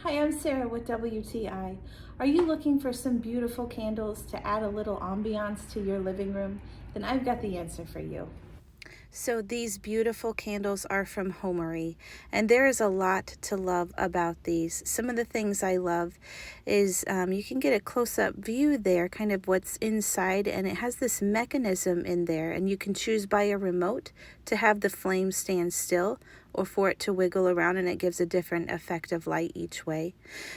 Hi, I'm Sarah with WTI. Are you looking for some beautiful candles to add a little ambiance to your living room? Then I've got the answer for you. So these beautiful candles are from Homemory, and there is a lot to love about these. Some of the things I love is you can get a close-up view there, kind of what's inside, and it has this mechanism in there, and you can choose by a remote to have the flame stand still or for it to wiggle around, and it gives a different effect of light each way.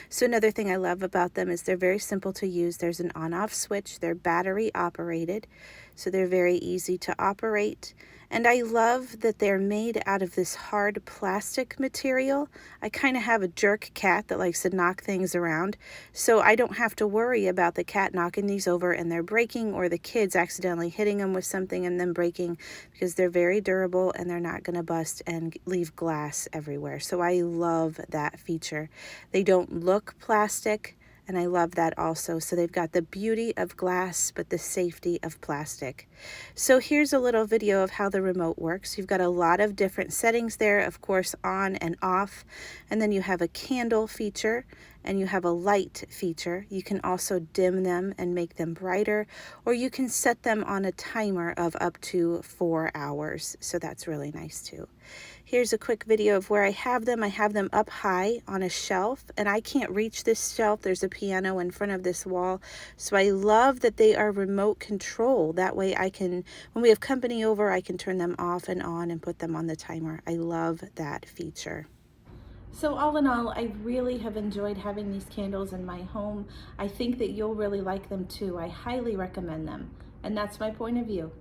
So another thing I love about them is they're very simple to use. There's an on-off switch. They're battery operated, so they're very easy to operate. And I love that they're made out of this hard plastic material. I kind of have a jerk cat that likes to knock things around, so I don't have to worry about the cat knocking these over and they're breaking, or the kids accidentally hitting them with something and then breaking, because they're very durable and they're not going to bust and leave glass everywhere. So I love that feature. They don't look plastic, and I love that also. So they've got the beauty of glass, but the safety of plastic. So here's a little video of how the remote works. You've got a lot of different settings there, of course, on and off. And then you have a candle feature, and you have a light feature. You can also dim them and make them brighter, or you can set them on a timer of up to 4 hours. So that's really nice too. Here's a quick video of where I have them. I have them up high on a shelf, and I can't reach this shelf. There's a piano in front of this wall. So I love that they are remote control. That way I can, when we have company over, I can turn them off and on and put them on the timer. I love that feature. So all in all, I really have enjoyed having these candles in my home. I think that you'll really like them too. I highly recommend them. And that's my point of view.